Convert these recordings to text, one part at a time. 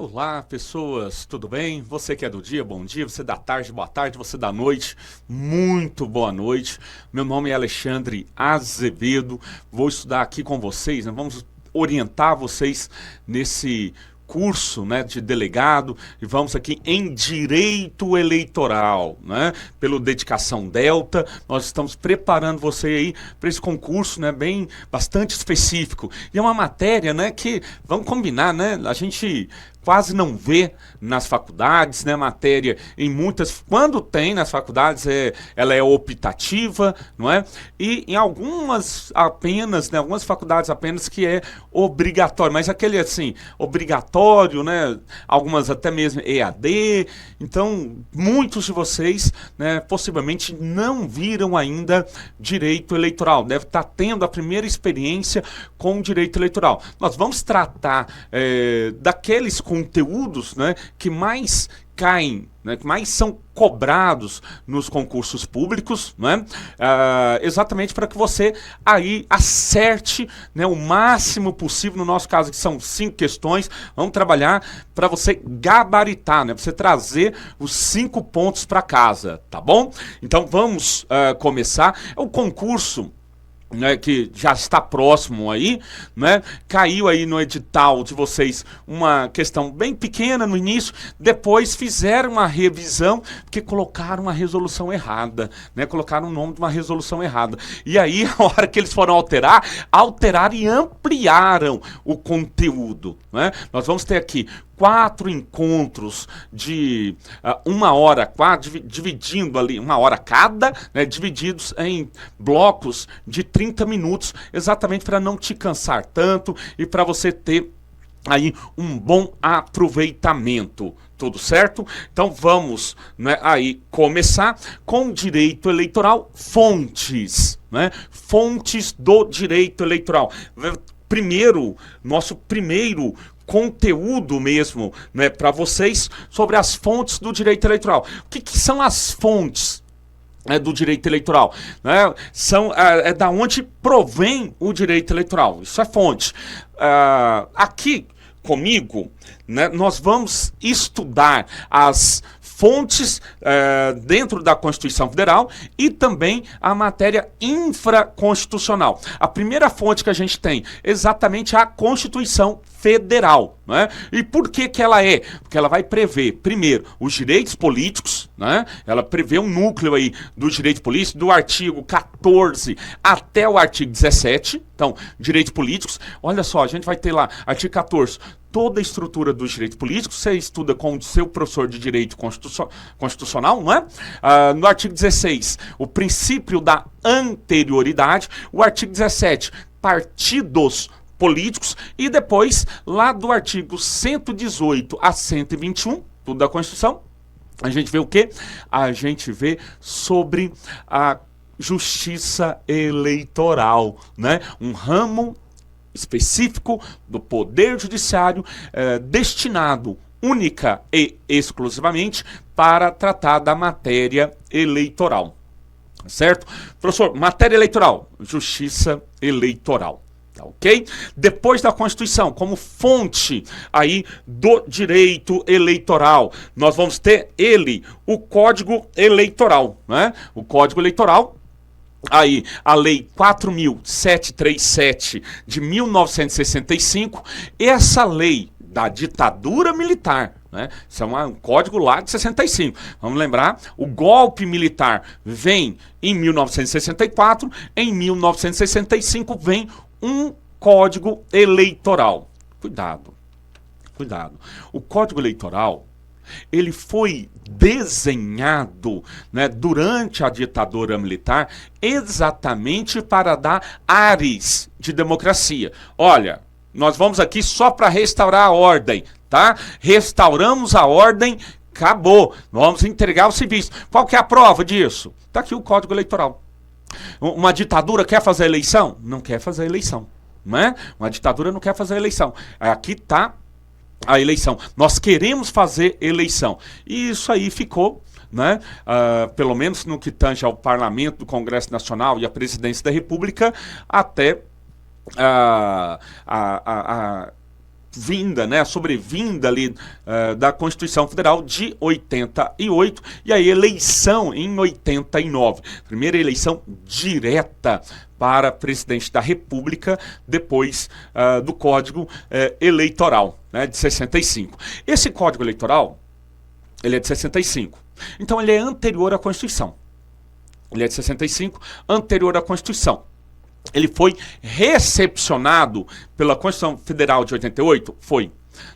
Olá, pessoas, tudo bem? Você que é do dia, bom dia. Você da tarde, boa tarde. Você da noite, muito boa noite. Meu nome é Alexandre Azevedo. Vou estudar aqui com vocês, né? Vamos orientar vocês nesse curso, né, de delegado, e vamos aqui em Direito Eleitoral, né, pelo Dedicação Delta. Nós estamos preparando você aí para esse concurso, né, bastante específico. E é uma matéria, né, que, vamos combinar, né, a gente quase não vê nas faculdades, né, matéria em muitas, quando tem nas faculdades, ela é optativa, não é? E em algumas apenas, né, algumas faculdades apenas que é obrigatório, mas aquele assim, obrigatório, né, algumas até mesmo EAD, então muitos de vocês, né, possivelmente não viram ainda direito eleitoral, deve estar tendo a primeira experiência com direito eleitoral. Nós vamos tratar daqueles conteúdos, né, que mais caem, né, que mais são cobrados nos concursos públicos, né, exatamente para que você aí acerte, né, o máximo possível. No nosso caso, que são 5 questões, vamos trabalhar para você gabaritar, né, você trazer os 5 pontos para casa, tá bom? Então vamos começar. O concurso, né, que já está próximo aí, né, caiu aí no edital de vocês uma questão bem pequena no início, depois fizeram uma revisão, porque colocaram uma resolução errada, né, colocaram o nome de uma resolução errada, e aí a hora que eles foram alteraram e ampliaram o conteúdo, né? Nós vamos ter aqui 4 encontros de 1 hora, dividindo ali 1 hora cada, né, divididos em blocos de 30 minutos, exatamente para não te cansar tanto e para você ter aí um bom aproveitamento. Tudo certo? Então vamos, né, aí começar com direito eleitoral, fontes, né? Fontes do direito eleitoral. Nosso primeiro conteúdo mesmo, né, para vocês sobre as fontes do direito eleitoral. O que são as fontes, né, do direito eleitoral? Né? É da onde provém o direito eleitoral. Isso é fonte. Aqui comigo, né, nós vamos estudar as fontes dentro da Constituição Federal e também a matéria infraconstitucional. A primeira fonte que a gente tem é exatamente a Constituição Federal, né? E por que ela é? Porque ela vai prever, primeiro, os direitos políticos, né? Ela prevê um núcleo aí dos direitos políticos, do artigo 14 até o artigo 17. Então, direitos políticos, olha só, a gente vai ter lá, artigo 14, toda a estrutura dos direitos políticos, você estuda com o seu professor de direito constitucional, não é? No artigo 16, o princípio da anterioridade. O artigo 17, partidos políticos. E depois, lá do artigo 118 a 121, tudo da Constituição, a gente vê o quê? A gente vê sobre a justiça eleitoral, né? Um ramo específico do Poder Judiciário destinado única e exclusivamente para tratar da matéria eleitoral. Certo? Professor, matéria eleitoral, justiça eleitoral. Tá, ok? Depois da Constituição, como fonte aí do direito eleitoral, nós vamos ter o Código Eleitoral, né? O Código Eleitoral, aí a Lei 4.737 de 1965, essa lei da ditadura militar, né? Isso é um código lá de 65. Vamos lembrar, o golpe militar vem em 1964, em 1965 vem um Código Eleitoral. Cuidado. O Código Eleitoral, ele foi desenhado, né, durante a ditadura militar exatamente para dar ares de democracia. Olha, nós vamos aqui só para restaurar a ordem, tá? Restauramos a ordem, acabou. Vamos entregar os civis. Qual que é a prova disso? Está aqui o Código Eleitoral. Uma ditadura quer fazer eleição? Não quer fazer eleição, né? Uma ditadura não quer fazer eleição. Aqui está a eleição. Nós queremos fazer eleição. E isso aí ficou, né, pelo menos no que tange ao Parlamento, do Congresso Nacional e à Presidência da República, até vinda, né, a sobrevinda ali da Constituição Federal de 88 e a eleição em 89. Primeira eleição direta para presidente da República depois do Código Eleitoral, né, de 65. Esse Código Eleitoral, ele é de 65. Então ele é anterior à Constituição. Ele é de 65, anterior à Constituição. Ele foi recepcionado pela Constituição Federal de 88? Foi.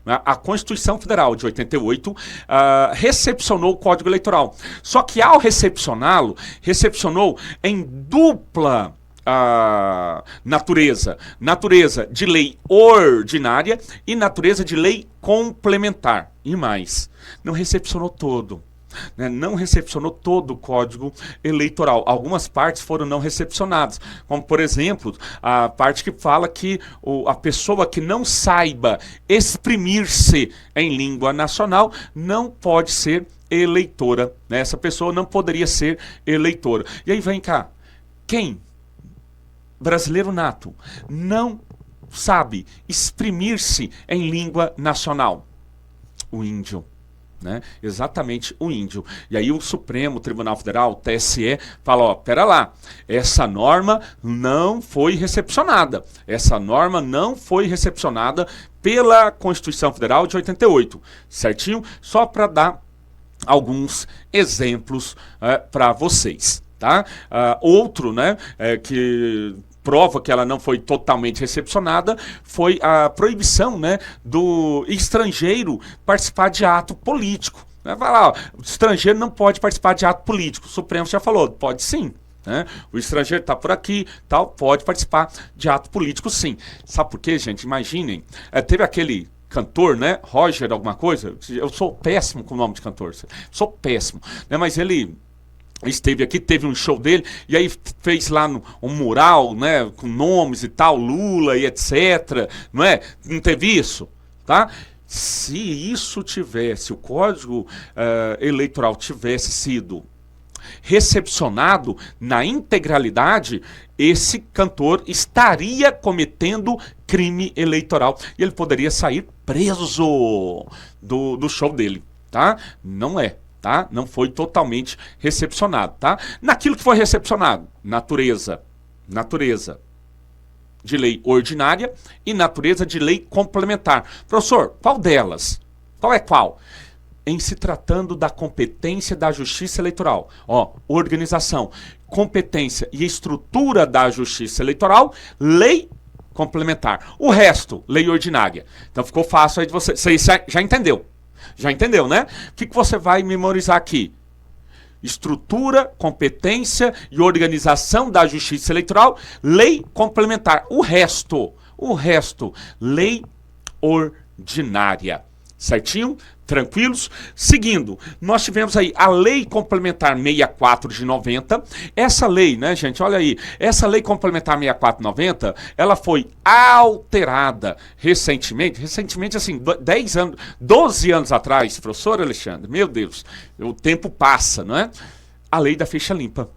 A Constituição Federal de 88 recepcionou o Código Eleitoral. Só que ao recepcioná-lo, recepcionou em dupla natureza. Natureza de lei ordinária e natureza de lei complementar. E mais, não recepcionou todo. Não recepcionou todo o Código Eleitoral. Algumas partes foram não recepcionadas, como por exemplo, a parte que fala que a pessoa que não saiba exprimir-se em língua nacional não pode ser eleitora, né? Essa pessoa não poderia ser eleitora. E aí vem cá, quem, brasileiro nato, não sabe exprimir-se em língua nacional? O índio. Né? Exatamente, o índio. E aí o Supremo Tribunal Federal, o TSE, fala, ó, pera lá, essa norma não foi recepcionada. Essa norma não foi recepcionada pela Constituição Federal de 88, certinho? Só para dar alguns exemplos para vocês, tá? Outro, né, que prova que ela não foi totalmente recepcionada foi a proibição, né, do estrangeiro participar de ato político. Né? Vai lá, ó, o estrangeiro não pode participar de ato político. O Supremo já falou, pode sim. Né? O estrangeiro está por aqui, tal, pode participar de ato político sim. Sabe por quê, gente? Imaginem, teve aquele cantor, né, Roger alguma coisa, eu sou péssimo com o nome de cantor, sou péssimo, né, mas ele esteve aqui, teve um show dele, e aí fez lá um mural, né, com nomes e tal, Lula e etc, não é? Não teve isso, tá? Se isso tivesse, o Código Eleitoral tivesse sido recepcionado na integralidade, esse cantor estaria cometendo crime eleitoral, e ele poderia sair preso do show dele, tá? Não é. Tá? Não foi totalmente recepcionado, tá? Naquilo que foi recepcionado, natureza de lei ordinária e natureza de lei complementar. Professor, qual delas? Qual é qual? Em se tratando da competência da Justiça Eleitoral, ó, organização, competência e estrutura da Justiça Eleitoral, lei complementar. O resto, lei ordinária. Então ficou fácil aí de você já entendeu. Já entendeu, né? O que você vai memorizar aqui? Estrutura, competência e organização da Justiça Eleitoral, lei complementar. O resto, lei ordinária. Certinho? Tranquilos? Seguindo, nós tivemos aí a Lei Complementar 64 de 90. Essa lei, né, gente, olha aí, essa Lei Complementar 64 de 90, ela foi alterada recentemente assim, 10 anos, 12 anos atrás, professor Alexandre, meu Deus, o tempo passa, não é? A Lei da Ficha Limpa.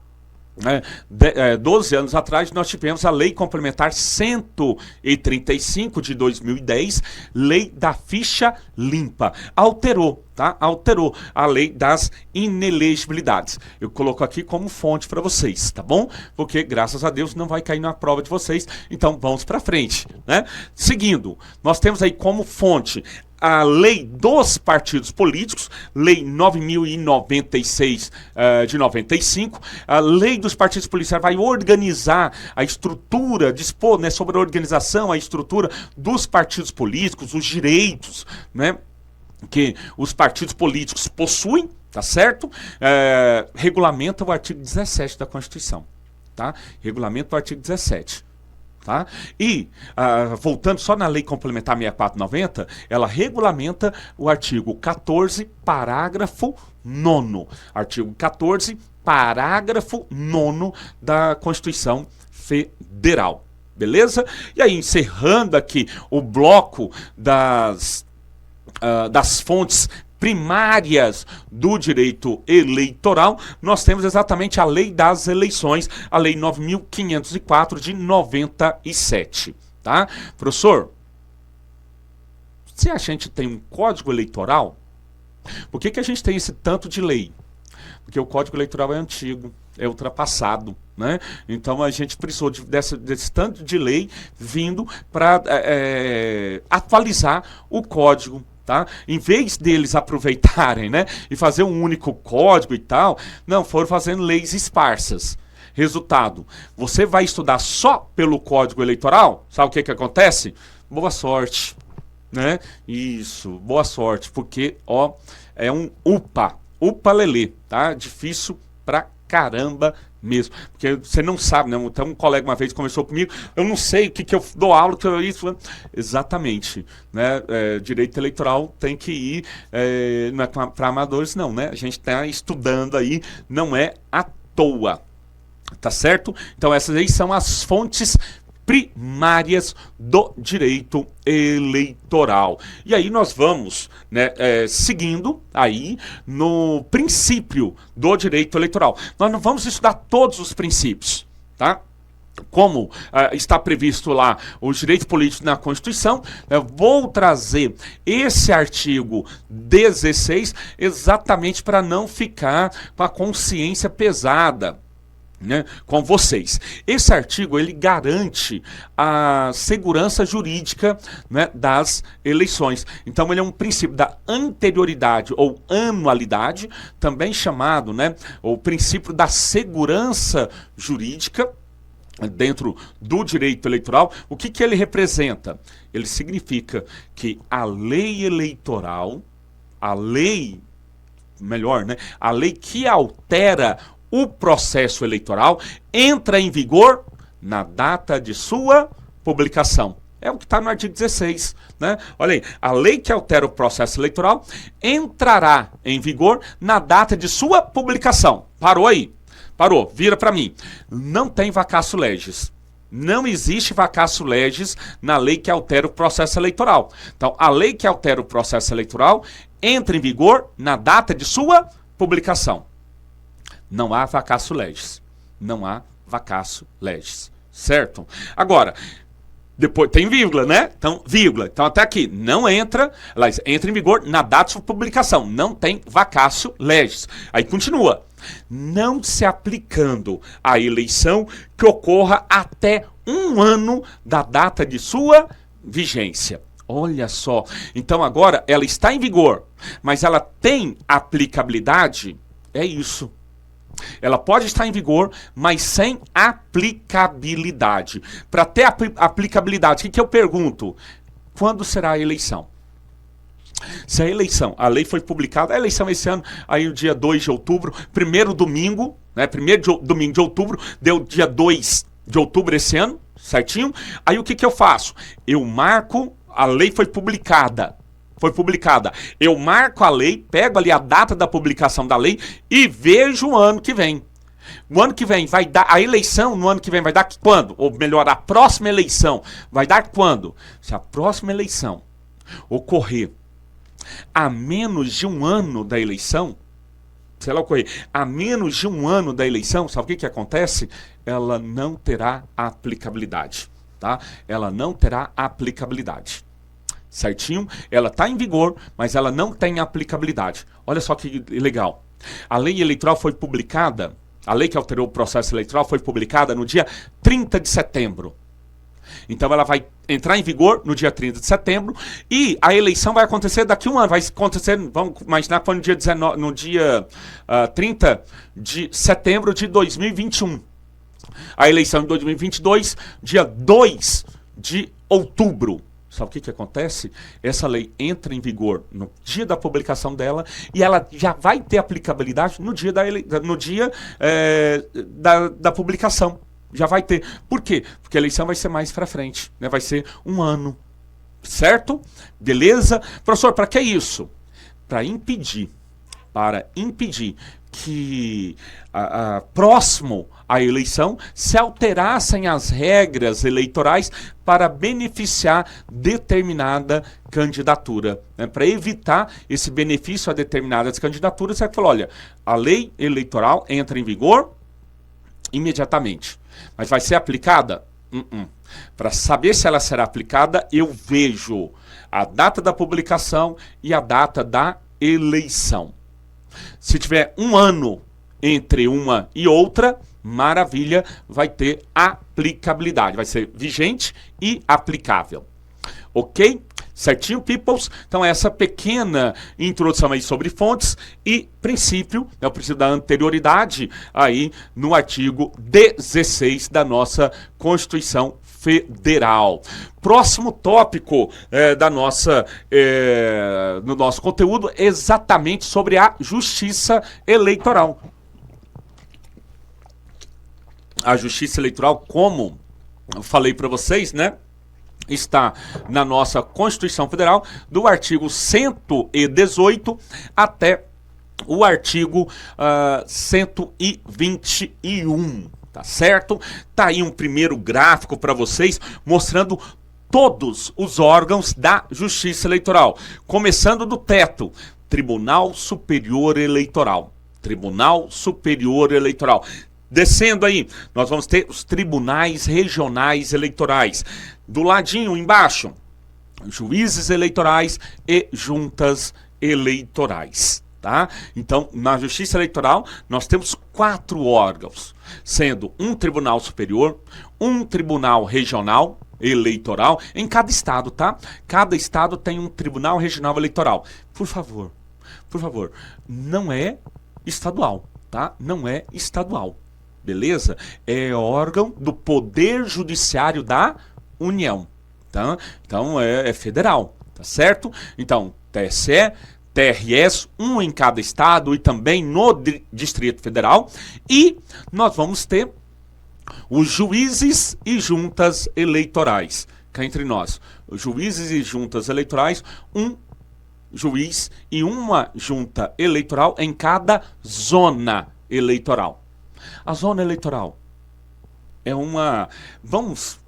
12 anos atrás nós tivemos a Lei Complementar 135 de 2010, Lei da Ficha Limpa. Alterou, tá? Alterou a Lei das Inelegibilidades. Eu coloco aqui como fonte para vocês, tá bom? Porque graças a Deus não vai cair na prova de vocês, então vamos para frente, né? Seguindo, nós temos aí como fonte a lei dos partidos políticos, lei 9.096 de 95, a lei dos partidos políticos vai organizar a estrutura, dispor, né, sobre a organização, a estrutura dos partidos políticos, os direitos, né, que os partidos políticos possuem, tá certo? Regulamenta o artigo 17 da Constituição, tá? Regulamenta o artigo 17. Tá? E, voltando só na Lei Complementar 6490, ela regulamenta o artigo 14, parágrafo 9º. Artigo 14, parágrafo 9º da Constituição Federal. Beleza? E aí, encerrando aqui o bloco das fontes primárias do direito eleitoral, nós temos exatamente a Lei das Eleições, a Lei 9.504 de 97, tá? Professor, se a gente tem um código eleitoral, por que a gente tem esse tanto de lei? Porque o Código Eleitoral é antigo, é ultrapassado, né? Então a gente precisou desse tanto de lei vindo para atualizar o código. Tá? Em vez deles aproveitarem, né, e fazer um único código e tal, não, foram fazendo leis esparsas. Resultado, você vai estudar só pelo Código Eleitoral, sabe o que acontece? Boa sorte, né? Isso, boa sorte, porque ó, é um upa-lelê, tá? Difícil pra caramba mesmo, porque você não sabe, né? Então um colega uma vez conversou comigo, eu não sei o que eu dou aula, que eu isso, exatamente, né? Direito eleitoral tem que ir, não é para amadores não, né? A gente está estudando aí, não é à toa, tá certo? Então essas aí são as fontes primárias do direito eleitoral. E aí nós vamos, né, seguindo aí no princípio do direito eleitoral. Nós não vamos estudar todos os princípios, tá? Como está previsto lá o direito político na Constituição, eu vou trazer esse artigo 16 exatamente para não ficar com a consciência pesada, né, com vocês. Esse artigo ele garante a segurança jurídica, né, das eleições. Então ele é um princípio da anterioridade ou anualidade, também chamado, né, o princípio da segurança jurídica dentro do direito eleitoral. O que ele representa? Ele significa que a lei eleitoral, a lei que altera o processo eleitoral entra em vigor na data de sua publicação. É o que está no artigo 16. Né? Olha aí, a lei que altera o processo eleitoral entrará em vigor na data de sua publicação. Parou aí? Parou, vira para mim. Não tem vacatio legis. Não existe vacatio legis na lei que altera o processo eleitoral. Então, a lei que altera o processo eleitoral entra em vigor na data de sua publicação. Não há vacatio legis. Não há vacatio legis. Certo? Agora, depois tem vírgula, né? Então, vírgula. Então, até aqui, não entra, entra em vigor na data de sua publicação. Não tem vacatio legis. Aí continua. Não se aplicando à eleição que ocorra até 1 ano da data de sua vigência. Olha só. Então, agora, ela está em vigor, mas ela tem aplicabilidade? É isso. Ela pode estar em vigor, mas sem aplicabilidade. Para ter aplicabilidade, o que eu pergunto? Quando será a eleição? Se a lei foi publicada, a eleição esse ano, aí o dia 2 de outubro, primeiro domingo, né, domingo de outubro, deu dia 2 de outubro esse ano, certinho? Aí o que eu faço? Eu marco, a lei foi publicada. Eu marco a lei, pego ali a data da publicação da lei e vejo o ano que vem. O ano que vem vai dar, a eleição no ano que vem vai dar quando? Ou melhor, a próxima eleição vai dar quando? Se a próxima eleição ocorrer a menos de 1 ano da eleição, se ela ocorrer a menos de 1 ano da eleição, sabe o que acontece? Ela não terá aplicabilidade, tá? Ela não terá aplicabilidade. Certinho? Ela está em vigor, mas ela não tem aplicabilidade. Olha só que legal. A lei eleitoral foi publicada, a lei que alterou o processo eleitoral foi publicada no dia 30 de setembro. Então ela vai entrar em vigor no dia 30 de setembro e a eleição vai acontecer daqui a 1 ano. Vai acontecer, vamos imaginar que foi no dia 30 de setembro de 2021. A eleição em 2022, dia 2 de outubro. Sabe o que acontece? Essa lei entra em vigor no dia da publicação dela e ela já vai ter aplicabilidade no dia da publicação. Já vai ter. Por quê? Porque a eleição vai ser mais para frente, né? Vai ser 1 ano. Certo? Beleza? Professor, para que isso? Para impedir que próximo à eleição se alterassem as regras eleitorais para beneficiar determinada candidatura. Né? Para evitar esse benefício a determinadas candidaturas, você falou, olha, a lei eleitoral entra em vigor imediatamente. Mas vai ser aplicada? Para saber se ela será aplicada, eu vejo a data da publicação e a data da eleição. Se tiver um ano entre uma e outra, maravilha, vai ter aplicabilidade, vai ser vigente e aplicável. Ok? Certinho, peoples? Então, essa pequena introdução aí sobre fontes e princípio, o princípio da anterioridade, aí no artigo 16 da nossa Constituição Federal. Próximo tópico no nosso conteúdo, exatamente sobre a justiça eleitoral. A justiça eleitoral, como eu falei para vocês, né? Está na nossa Constituição Federal, do artigo 118 até o artigo 121, tá certo? Tá aí um primeiro gráfico para vocês, mostrando todos os órgãos da Justiça Eleitoral, começando do teto, Tribunal Superior Eleitoral. Tribunal Superior Eleitoral. Descendo aí, nós vamos ter os tribunais regionais eleitorais. Do ladinho, embaixo, juízes eleitorais e juntas eleitorais, tá? Então, na Justiça Eleitoral, nós temos 4 órgãos, sendo um tribunal superior, um tribunal regional eleitoral, em cada estado, tá? Cada estado tem um tribunal regional eleitoral. Por favor, não é estadual, tá? Não é estadual. Beleza? É órgão do Poder Judiciário da União, tá? Então é federal, tá certo? Então, TSE, TRS, um em cada estado e também no Distrito Federal. E nós vamos ter os juízes e juntas eleitorais. Cá entre nós, os juízes e juntas eleitorais, um juiz e uma junta eleitoral em cada zona eleitoral. A zona eleitoral é uma... Vamos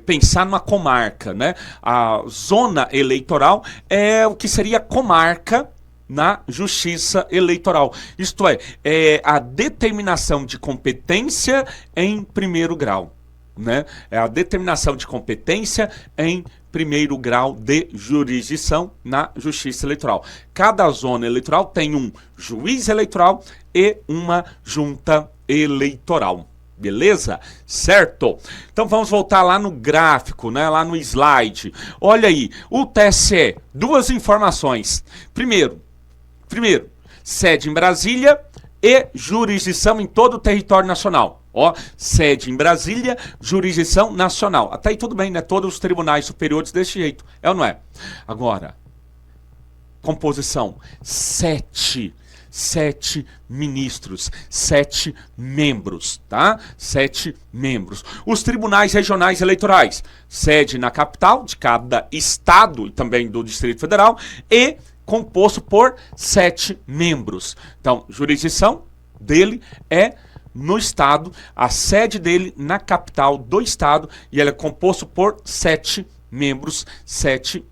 pensar numa comarca, né? A zona eleitoral é o que seria comarca na Justiça Eleitoral. Isto é a determinação de competência em primeiro grau, né? É a determinação de competência em primeiro grau de jurisdição na Justiça Eleitoral. Cada zona eleitoral tem um juiz eleitoral e uma junta eleitoral. Beleza? Certo? Então vamos voltar lá no gráfico, né? Lá no slide. Olha aí, o TSE, 2 informações. Primeiro, sede em Brasília e jurisdição em todo o território nacional. Ó, sede em Brasília, jurisdição nacional. Até aí tudo bem, né? Todos os tribunais superiores desse jeito. É ou não é? Agora, composição, 7 ministros, 7 membros, tá? 7 membros. Os tribunais regionais eleitorais, sede na capital de cada estado e também do Distrito Federal e composto por 7 membros. Então, jurisdição dele é no estado, a sede dele na capital do estado e ele é composto por 7 membros, 7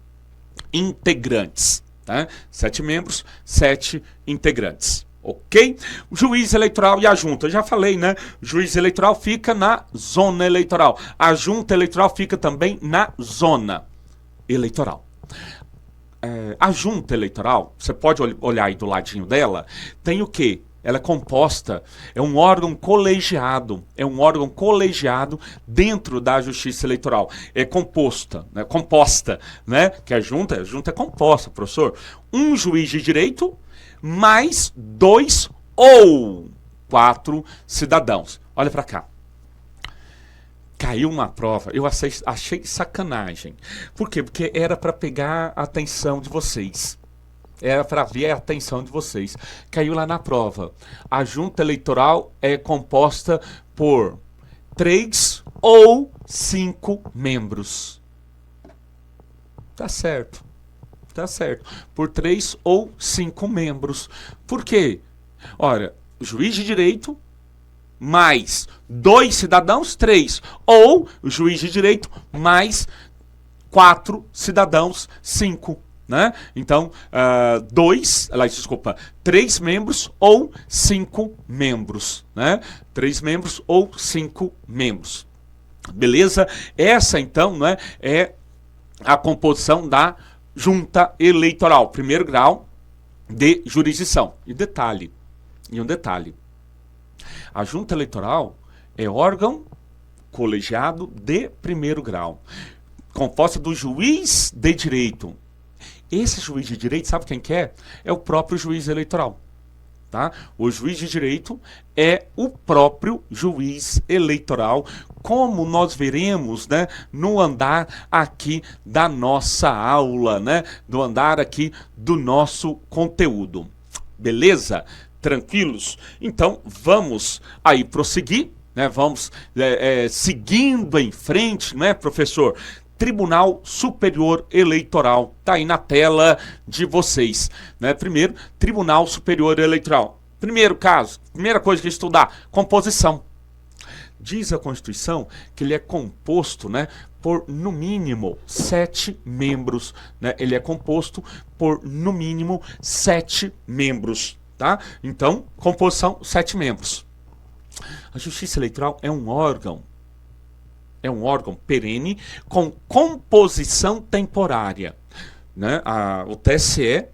integrantes. Tá? 7 membros, 7 integrantes. Ok? O juiz eleitoral e a junta. Eu já falei, né? O juiz eleitoral fica na zona eleitoral. A junta eleitoral fica também na zona eleitoral. A junta eleitoral, você pode olhar aí do ladinho dela, tem o quê? Ela é composta, é um órgão colegiado dentro da Justiça Eleitoral. É composta, né? Que a junta é composta, professor. Um juiz de direito mais 2 ou 4 cidadãos. Olha para cá. Caiu uma prova, eu achei sacanagem. Por quê? Porque era para pegar a atenção de vocês. Era para ver a atenção de vocês. Caiu lá na prova. A junta eleitoral é composta por 3 ou 5 membros. Tá certo. Por 3 ou 5 membros. Por quê? Ora, juiz de direito mais 2 cidadãos, 3. Ou juiz de direito mais 4 cidadãos, 5. Né? Então, 3 membros ou 5 membros. Né? 3 membros ou 5 membros. Beleza? Essa, então, né, é a composição da junta eleitoral, primeiro grau de jurisdição. E um detalhe, a junta eleitoral é órgão colegiado de primeiro grau, composta do juiz de direito. Esse juiz de direito, sabe quem que é? É o próprio juiz eleitoral. Tá? O juiz de direito é o próprio juiz eleitoral, como nós veremos, né, no andar aqui da nossa aula, né, do andar aqui do nosso conteúdo. Beleza? Tranquilos? Então, vamos aí prosseguir, né, vamos seguindo em frente, né, professor? Tribunal Superior Eleitoral. Está aí na tela de vocês. Né? Primeiro, Tribunal Superior Eleitoral. Primeiro caso, primeira coisa que estudar, composição. Diz a Constituição que ele é composto, né, por, no mínimo, 7 membros. Né? Ele é composto por, no mínimo, 7 membros. Tá? Então, composição, 7 membros. A Justiça Eleitoral é um órgão perene com composição temporária. Né? O TSE,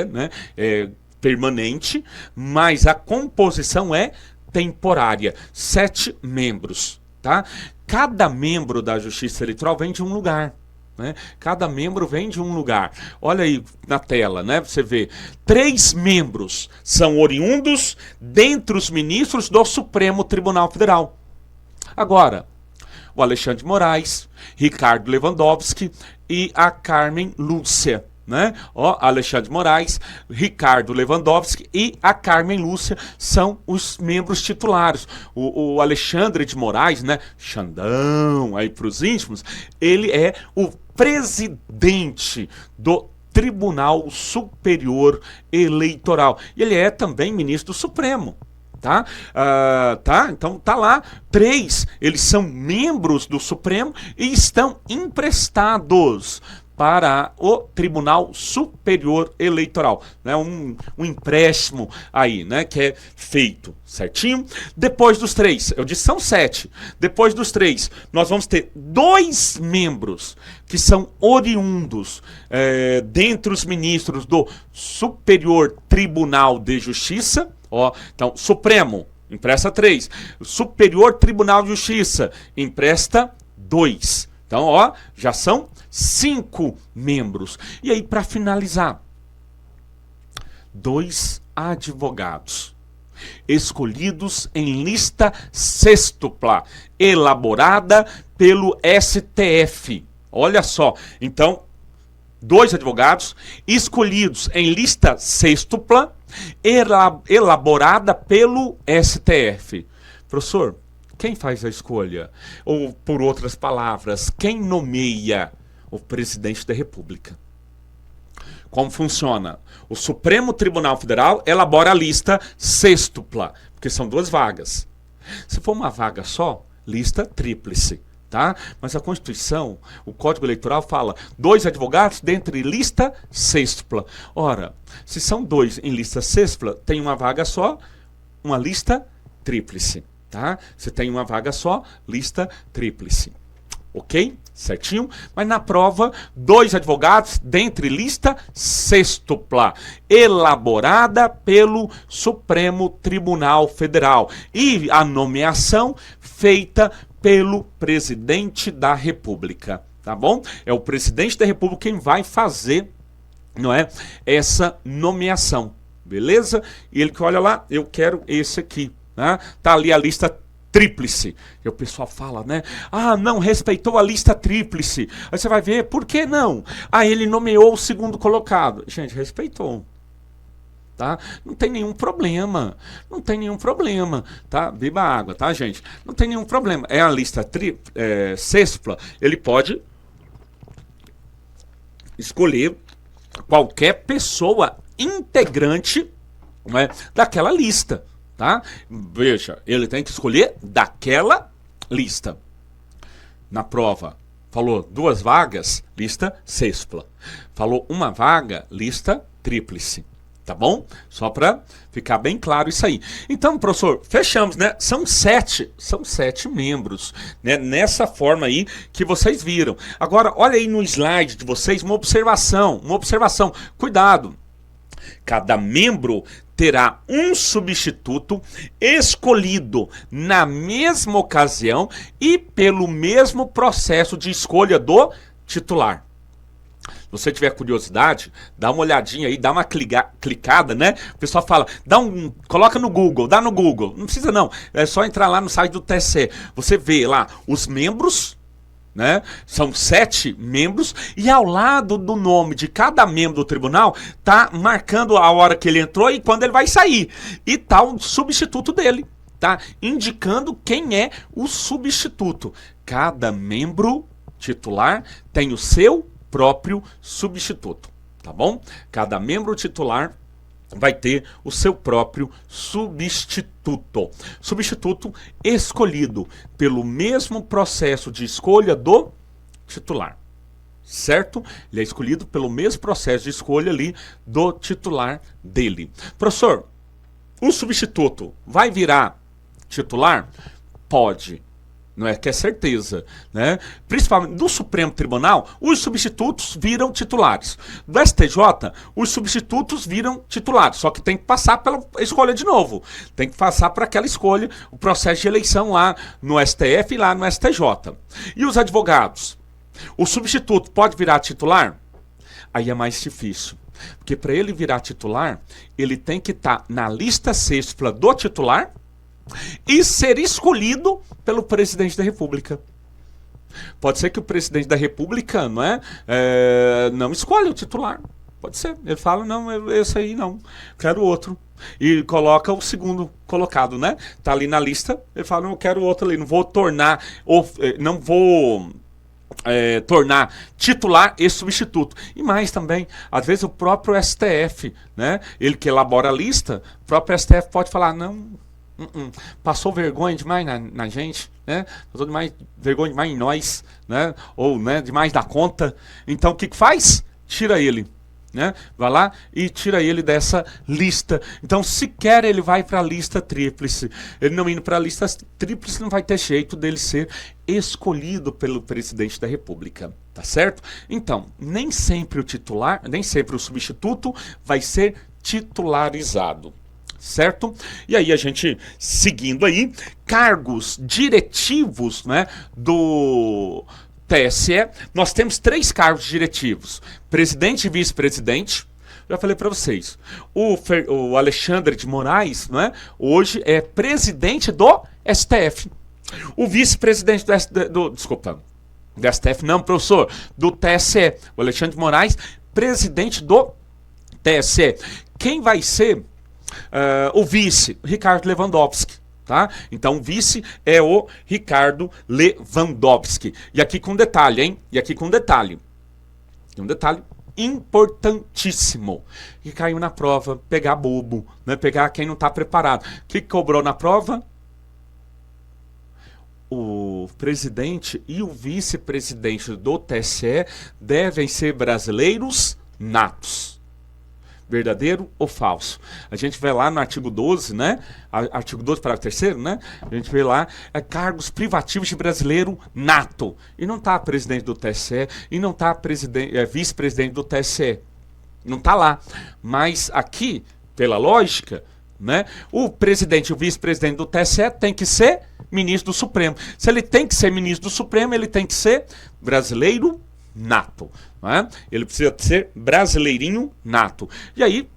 né, é permanente, mas a composição é temporária. 7 membros. Tá? Cada membro da Justiça Eleitoral vem de um lugar. Né? Cada membro vem de um lugar. Olha aí na tela, né? Você vê, 3 membros são oriundos dentre os ministros do Supremo Tribunal Federal. Agora, o Alexandre de Moraes, Ricardo Lewandowski e a Carmen Lúcia. Né? Alexandre de Moraes, Ricardo Lewandowski e a Carmen Lúcia são os membros titulares. O Alexandre de Moraes, né? Xandão, aí para os íntimos, ele é o presidente do Tribunal Superior Eleitoral. E ele é também ministro do Supremo. Tá? Então tá lá, 3, eles são membros do Supremo e estão emprestados para o Tribunal Superior Eleitoral, né? Um empréstimo aí, né, que é feito, certinho? Depois dos 3, eu disse são 7, depois dos 3, nós vamos ter 2 membros que são oriundos dentre os ministros do Superior Tribunal de Justiça. Então, Supremo, empresta 3. Superior Tribunal de Justiça, empresta 2. Então, já são 5 membros. E aí, para finalizar, 2 advogados, escolhidos em lista sextupla, elaborada pelo STF. Olha só, então, 2 advogados escolhidos em lista sextupla, elaborada pelo STF. Professor, quem faz a escolha? Ou, por outras palavras, quem nomeia? O presidente da República. Como funciona? O Supremo Tribunal Federal elabora a lista sextupla, porque são 2 vagas. Se for uma vaga só, lista tríplice. Tá? Mas a Constituição, o Código Eleitoral fala 2 advogados dentre lista sextupla. Ora, se são 2 em lista sextupla, tem uma vaga só, uma lista tríplice. Tá? Se tem uma vaga só, lista tríplice. Ok? Certinho? Mas na prova, 2 advogados dentre lista sextupla, elaborada pelo Supremo Tribunal Federal. E a nomeação feita pelo presidente da República. Tá bom? É o presidente da República quem vai fazer, não é, essa nomeação. Beleza? E ele que olha lá, eu quero esse aqui. Né? Tá ali a lista tríplice. E o pessoal fala, né? Não respeitou a lista tríplice. Aí você vai ver, por que não? Ele nomeou o segundo colocado. Gente, respeitou. Tá? Não tem nenhum problema. Não tem nenhum problema. Tá? Beba água, tá, gente? Não tem nenhum problema. É a lista sextupla. Ele pode escolher qualquer pessoa integrante, né, daquela lista. Tá? Veja, ele tem que escolher daquela lista. Na prova, falou 2 vagas, lista sextupla. Falou 1 vaga, lista tríplice. Tá bom? Só para ficar bem claro isso aí. Então, professor, fechamos, né? São sete membros, né? Nessa forma aí que vocês viram. Agora, olha aí no slide de vocês uma observação. Cuidado. Cada membro terá um substituto escolhido na mesma ocasião e pelo mesmo processo de escolha do titular. Se você tiver curiosidade, dá uma olhadinha aí, dá uma clicada, né? O pessoal fala, coloca no Google, dá no Google. Não precisa não, é só entrar lá no site do TSE. Você vê lá os membros, né? São 7 membros e ao lado do nome de cada membro do tribunal tá marcando a hora que ele entrou e quando ele vai sair. E tá o substituto dele, tá? Indicando quem é o substituto. Cada membro titular tem o seu próprio substituto, tá bom? Cada membro titular vai ter o seu próprio substituto. Substituto escolhido pelo mesmo processo de escolha do titular, certo? Ele é escolhido pelo mesmo processo de escolha ali do titular dele. Professor, o substituto vai virar titular? Pode. Não é que é certeza, né? Principalmente do Supremo Tribunal, os substitutos viram titulares. Do STJ, os substitutos viram titulares, só que tem que passar pela escolha de novo. Tem que passar para aquela escolha, o processo de eleição lá no STF e lá no STJ. E os advogados? O substituto pode virar titular? Aí é mais difícil. Porque para ele virar titular, ele tem que estar na lista sexta do titular e ser escolhido pelo presidente da República. Pode ser que o presidente da República não escolha o titular. Pode ser. Ele fala, não, esse aí não, quero outro. E coloca o segundo colocado, né? Tá ali na lista, ele fala, não, eu quero outro ali, não vou tornar titular esse substituto. E mais também, às vezes o próprio STF, né? Ele que elabora a lista, o próprio STF pode falar, passou vergonha demais na gente, né? Passou vergonha demais em nós, né? Ou, né, demais da conta. Então o que faz? Tira ele, né? Vai lá e tira ele dessa lista. Então sequer ele vai para a lista tríplice. Ele não indo para a lista tríplice, não vai ter jeito dele ser escolhido pelo presidente da República, tá certo? Então, nem sempre o substituto vai ser titularizado. Certo? E aí a gente, seguindo aí, cargos diretivos, né, do TSE, nós temos 3 cargos diretivos, presidente e vice-presidente. Já falei para vocês, o Alexandre de Moraes, né, hoje é presidente do STF. O vice-presidente do STF não, professor, do TSE, o Alexandre de Moraes, presidente do TSE. Quem vai ser o vice? Ricardo Lewandowski, tá? Então o vice é o Ricardo Lewandowski. E aqui com detalhe, hein? Tem um detalhe importantíssimo. Que caiu na prova, pegar bobo, né? Pegar quem não está preparado. O que cobrou na prova? O presidente e o vice-presidente do TSE devem ser brasileiros natos. Verdadeiro ou falso? A gente vê lá no artigo 12, né? Artigo 12, parágrafo 3º, né? A gente vê lá, cargos privativos de brasileiro nato. E não está presidente do TSE, e não está vice-presidente do TSE. Não está lá. Mas aqui, pela lógica, né? O presidente e o vice-presidente do TSE tem que ser ministro do Supremo. Se ele tem que ser ministro do Supremo, ele tem que ser brasileiro nato. Né? Ele precisa ser brasileirinho nato. E aí,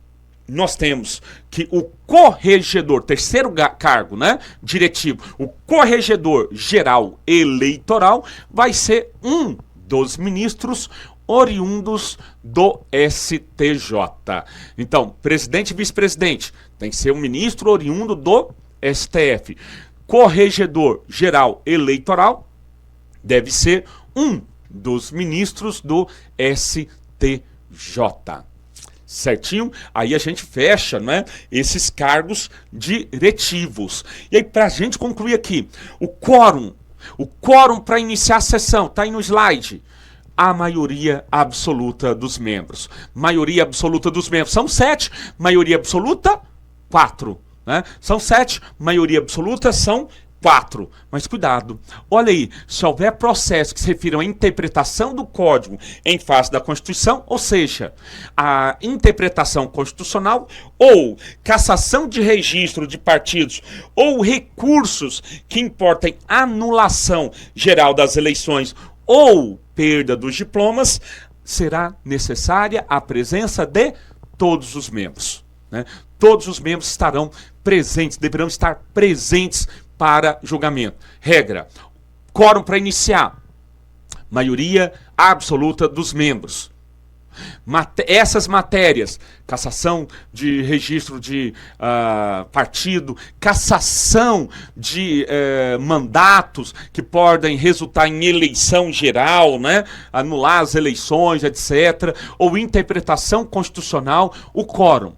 nós temos que o corregedor, terceiro cargo, né, diretivo, o corregedor geral eleitoral vai ser um dos ministros oriundos do STJ. Então, presidente e vice-presidente tem que ser um ministro oriundo do STF. Corregedor geral eleitoral deve ser um dos ministros do STJ. Certinho? Aí a gente fecha, né, esses cargos diretivos. E aí, para a gente concluir aqui, o quórum para iniciar a sessão, tá aí no slide. a maioria absoluta dos membros. Maioria absoluta dos membros são 7, maioria absoluta, 4. Né? São 7, maioria absoluta são 4. Mas cuidado, olha aí, se houver processos que se refiram à interpretação do Código em face da Constituição, ou seja, a interpretação constitucional ou cassação de registro de partidos ou recursos que importem anulação geral das eleições ou perda dos diplomas, será necessária a presença de todos os membros. Né? Todos os membros estarão presentes, deverão estar presentes para julgamento. Regra: quórum para iniciar, maioria absoluta dos membros. Essas matérias, cassação de registro de partido, cassação de mandatos que podem resultar em eleição geral, né? Anular as eleições, etc., ou interpretação constitucional, o quórum.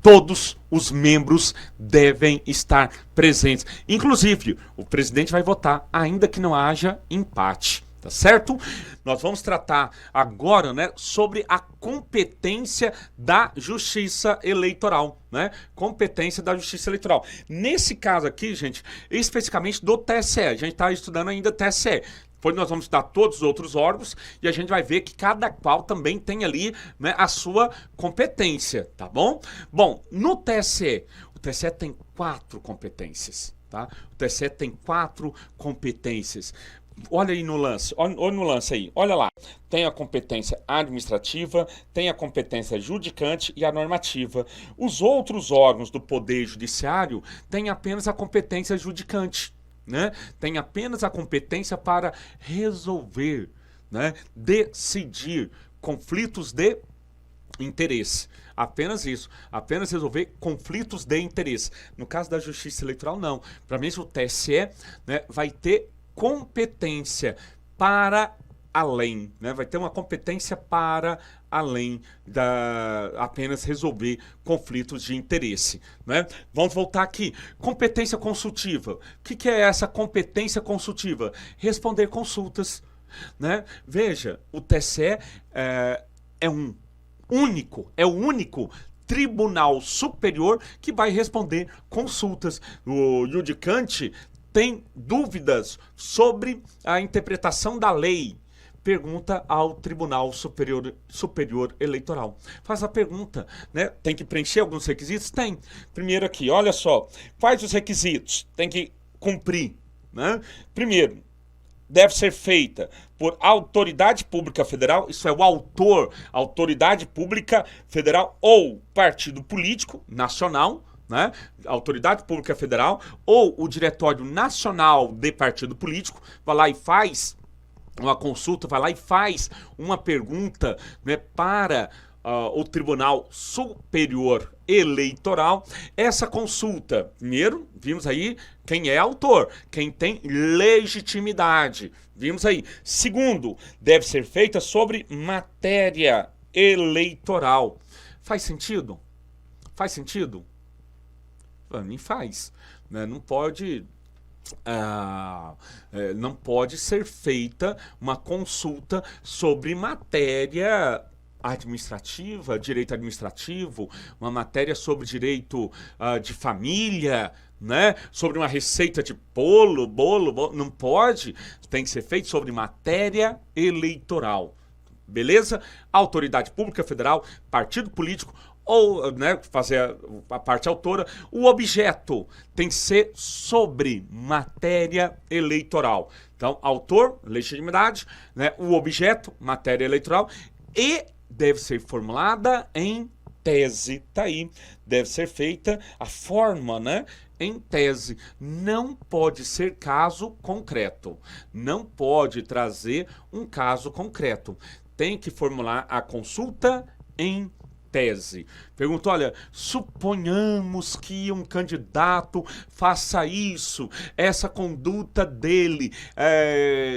Todos os membros devem estar presentes. Inclusive, o presidente vai votar, ainda que não haja empate. Tá certo? Nós vamos tratar agora, né, sobre a competência da Justiça Eleitoral, né? Competência da Justiça Eleitoral. Nesse caso aqui, gente, especificamente do TSE. A gente está estudando ainda TSE. Depois nós vamos estudar todos os outros órgãos e a gente vai ver que cada qual também tem ali, né, a sua competência, tá bom? Bom, no TSE, o TSE tem 4 competências, tá? O TSE tem 4 competências. Olha aí no lance, olha no lance aí, olha lá. Tem a competência administrativa, tem a competência judicante e a normativa. Os outros órgãos do Poder Judiciário têm apenas a competência judicante, né? Tem apenas a competência para resolver, né? Decidir conflitos de interesse. Apenas isso. Apenas resolver conflitos de interesse. No caso da Justiça Eleitoral, não. Para mim, o TSE, né, vai ter competência para além, né? Vai ter uma competência para além da apenas resolver conflitos de interesse, né? Vamos voltar aqui. Competência consultiva. O que é essa competência consultiva? Responder consultas, né? Veja, o TSE é o único Tribunal Superior que vai responder consultas. O judicante tem dúvidas sobre a interpretação da lei, pergunta ao Tribunal Superior Eleitoral. Faz a pergunta, né? Tem que preencher alguns requisitos? Tem. Primeiro aqui, olha só. Quais os requisitos? Tem que cumprir, né? Primeiro, deve ser feita por autoridade pública federal, isso é o autor, autoridade pública federal ou partido político nacional, né? Autoridade Pública Federal ou o Diretório Nacional de Partido Político vai lá e faz uma consulta, vai lá e faz uma pergunta, né, para o Tribunal Superior Eleitoral. Essa consulta, primeiro, vimos aí quem é autor, quem tem legitimidade, vimos aí. Segundo, deve ser feita sobre matéria eleitoral. Faz sentido? Faz sentido? Para mim faz, né? Não pode ser feita uma consulta sobre matéria administrativa, direito administrativo, uma matéria sobre direito de família, né? Sobre uma receita de bolo, não pode. Tem que ser feito sobre matéria eleitoral. Beleza? Autoridade Pública Federal, partido político ou, né, fazer a parte autora. O objeto tem que ser sobre matéria eleitoral. Então, autor, legitimidade, né, o objeto, matéria eleitoral, e deve ser formulada em tese. Tá aí. Deve ser feita a forma, né, em tese. Não pode ser caso concreto. Não pode trazer um caso concreto. Tem que formular a consulta em tese. Pergunta, olha, suponhamos que um candidato faça isso, essa conduta dele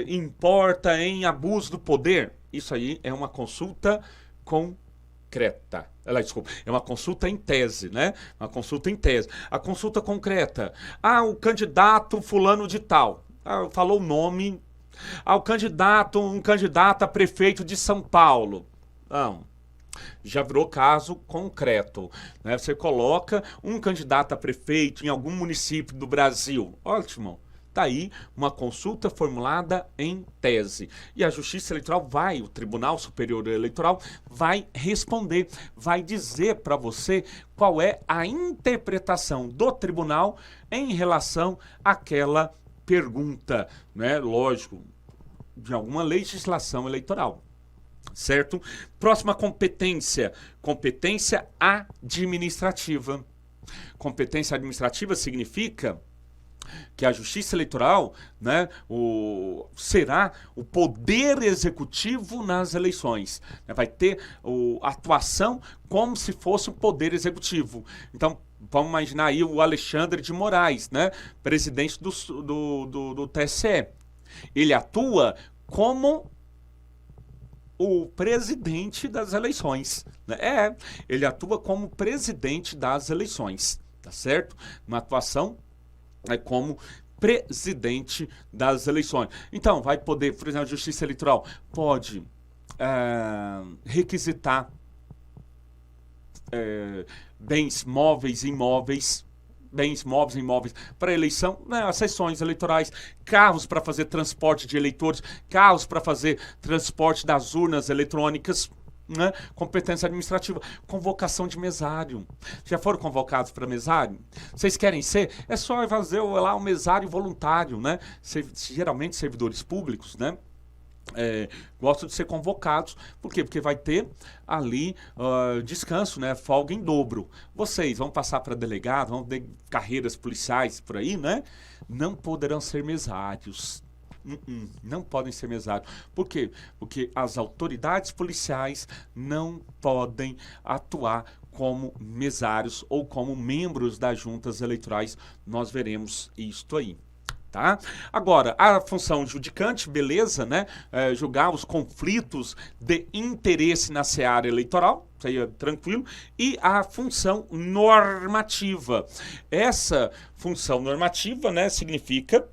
importa em abuso do poder. Isso aí é uma consulta concreta. Desculpa, é uma consulta em tese, né? Uma consulta em tese. A consulta concreta. O candidato fulano de tal. Falou o nome, Um candidato a prefeito de São Paulo. Não. Já virou caso concreto, né? Você coloca um candidato a prefeito em algum município do Brasil. Ótimo. Está aí uma consulta formulada em tese. E a Justiça Eleitoral o Tribunal Superior Eleitoral vai responder, vai dizer para você qual é a interpretação do tribunal em relação àquela pergunta, né? Lógico, de alguma legislação eleitoral. Certo? Próxima competência, competência administrativa. Competência administrativa significa que a Justiça Eleitoral, né, será o poder executivo nas eleições. Vai ter atuação como se fosse o poder executivo. Então, vamos imaginar aí o Alexandre de Moraes, né, presidente do TSE. Ele atua como o presidente das eleições, né? Ele atua como presidente das eleições, tá certo? Uma atuação como presidente das eleições. Então, vai poder, por exemplo, a Justiça Eleitoral pode requisitar bens móveis e imóveis, para eleição, né, as sessões eleitorais, carros para fazer transporte de eleitores, carros para fazer transporte das urnas eletrônicas, né, competência administrativa, convocação de mesário. Já foram convocados para mesário? Vocês querem ser? É só fazer lá um mesário voluntário, né? Geralmente servidores públicos, né? Gostam de ser convocados. Por quê? Porque vai ter ali descanso, né? Folga em dobro. Vocês vão passar para delegado, vão ter carreiras policiais por aí, né? Não poderão ser mesários. Não podem ser mesários. Por quê? Porque as autoridades policiais não podem atuar como mesários ou como membros das juntas eleitorais. Nós veremos isto aí. Tá? Agora, a função judicante, beleza, né? Julgar os conflitos de interesse na seara eleitoral, isso aí é tranquilo, e a função normativa. Essa função normativa, né, significa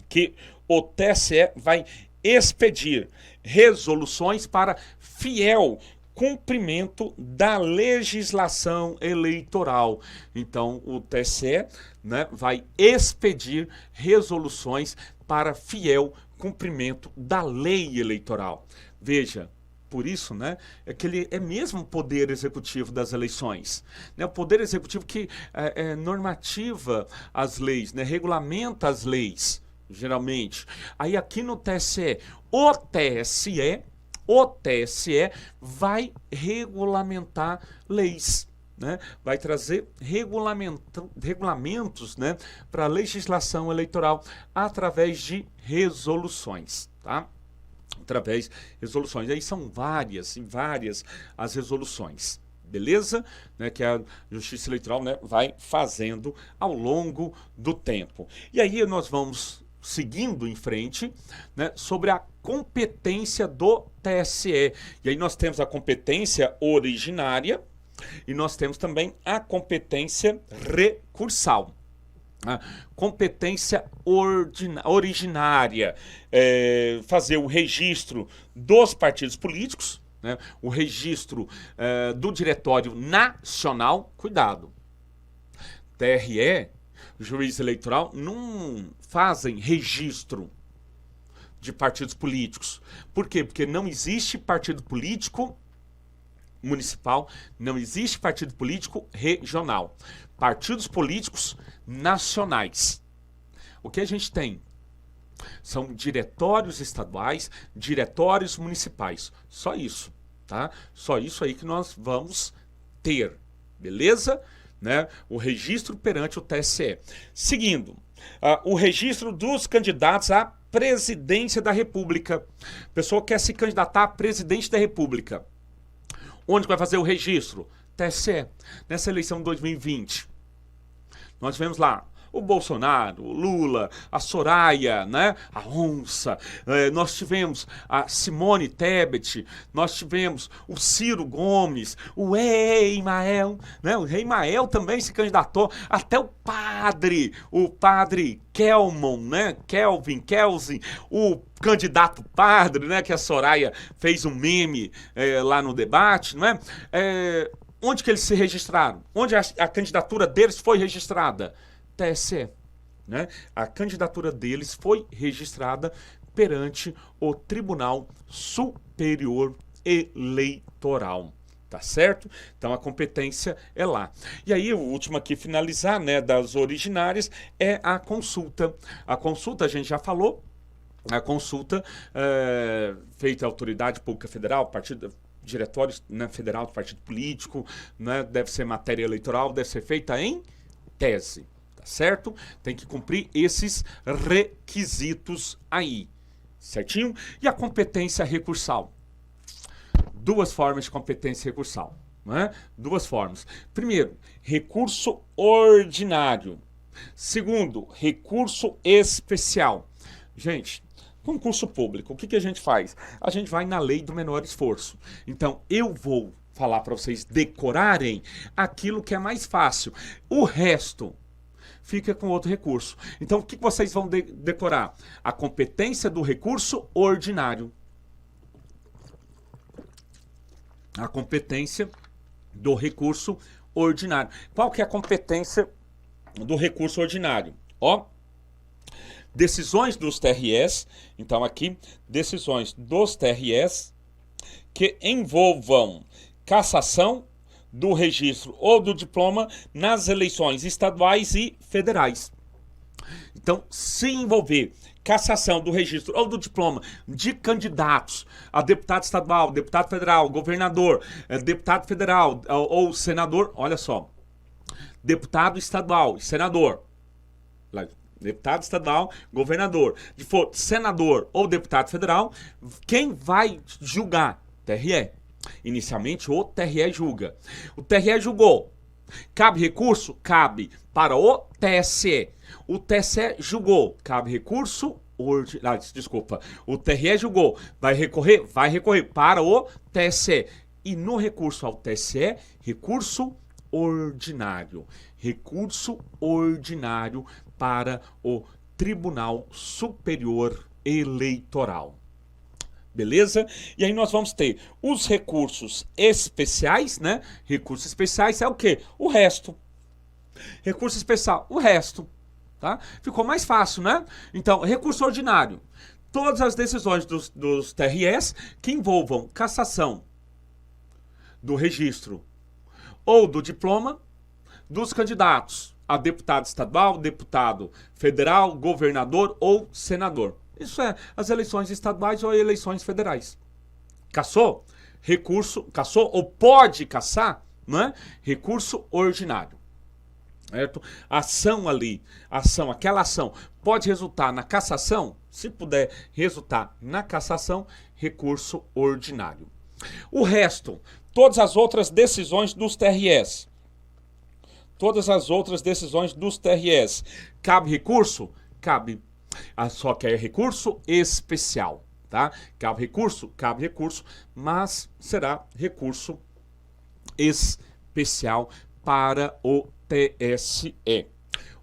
que o TSE vai expedir resoluções para fiel cumprimento da legislação eleitoral. Então, o TSE, né, vai expedir resoluções para fiel cumprimento da lei eleitoral. Veja, por isso, né, é que ele é mesmo o poder executivo das eleições. Né, o poder executivo que normativa as leis, né, regulamenta as leis, geralmente. Aí aqui no TSE, o TSE vai regulamentar leis, né? Vai trazer regulamentos, né, para a legislação eleitoral através de resoluções, tá? Através de resoluções. Aí são várias as resoluções. Beleza? Né, que a Justiça Eleitoral, né, vai fazendo ao longo do tempo. E aí nós vamos seguindo em frente, né, sobre a competência do TSE. E aí nós temos a competência originária e nós temos também a competência recursal. A competência originária, fazer o registro dos partidos políticos, né, o registro do Diretório Nacional. Cuidado, TRE, juiz eleitoral, não fazem registro de partidos políticos. Por quê? Porque não existe partido político municipal, não existe partido político regional. Partidos políticos nacionais. O que a gente tem? São diretórios estaduais, diretórios municipais. Só isso, tá? Só isso aí que nós vamos ter. Beleza? Né? O registro perante o TSE. Seguindo, o registro dos candidatos à presidência da República. A pessoa quer se candidatar a presidente da República. Onde vai fazer o registro? TSE. Nessa eleição de 2020, nós tivemos lá o Bolsonaro, o Lula, a Soraya, né? A onça, nós tivemos a Simone Tebet, nós tivemos o Ciro Gomes, o Eimael, né? O Eimael também se candidatou, até o padre Kelmon, né? Kelvin, o candidato padre, né? Que a Soraya fez um meme lá no debate, não é? Onde que eles se registraram? Onde a candidatura deles foi registrada? TSE. Né? A candidatura deles foi registrada perante o Tribunal Superior Eleitoral. Tá certo? Então a competência é lá. E aí o último aqui, finalizar, né, das originárias, é a consulta. A consulta, a gente já falou, a consulta feita à Autoridade Pública Federal, partido... Diretório, né, federal do partido político, né, deve ser matéria eleitoral, deve ser feita em tese, tá certo? Tem que cumprir esses requisitos aí, certinho? E a competência recursal? Duas formas de competência recursal, né? Duas formas. Primeiro, recurso ordinário. Segundo, recurso especial. Gente, concurso público, o que a gente faz? A gente vai na lei do menor esforço. Então, eu vou falar para vocês decorarem aquilo que é mais fácil. O resto fica com outro recurso. Então, o que vocês vão decorar? A competência do recurso ordinário. A competência do recurso ordinário. Qual que é a competência do recurso ordinário? Ó, decisões dos TREs, então aqui, decisões dos TREs que envolvam cassação do registro ou do diploma nas eleições estaduais e federais. Então, se envolver cassação do registro ou do diploma de candidatos a deputado estadual, deputado federal, governador, deputado federal ou senador, olha só, deputado estadual, senador, deputado estadual, governador, se for senador ou deputado federal, quem vai julgar? TRE. Inicialmente o TRE julga. O TRE julgou. Cabe recurso? Cabe para o TSE. O TSE julgou. Cabe recurso? Desculpa. O TRE julgou. Vai recorrer? Vai recorrer para o TSE. E no recurso ao TSE, recurso ordinário. Recurso ordinário para o Tribunal Superior Eleitoral. Beleza? E aí nós vamos ter os recursos especiais, né? Recursos especiais é o quê? O resto. Recurso especial, o resto. Tá? Ficou mais fácil, né? Então, recurso ordinário. Todas as decisões dos TREs que envolvam cassação do registro ou do diploma dos candidatos a deputado estadual, deputado federal, governador ou senador. Isso é as eleições estaduais ou eleições federais. Cassou? Recurso, cassou ou pode cassar, né? Recurso ordinário. Certo? Ação ali, aquela ação pode resultar na cassação? Se puder resultar na cassação, recurso ordinário. O resto, todas as outras decisões dos TREs. Todas as outras decisões dos TREs. Cabe recurso? Cabe. Só que é recurso especial, tá? Cabe recurso, mas será recurso especial para o TSE.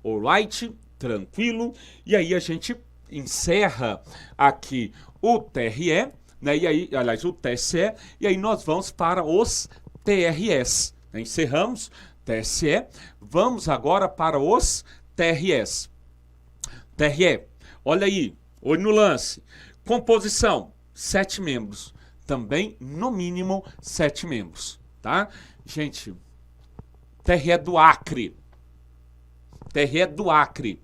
Alright? Tranquilo? E aí a gente encerra aqui o TRE, né? E aí, aliás, o TSE, e aí nós vamos para os TREs. Encerramos TSE, vamos agora para os TREs. TRE, olha aí, olho no lance. Composição, 7 membros. Também, no mínimo, 7 membros, tá? Gente, TRE do Acre. TRE do Acre.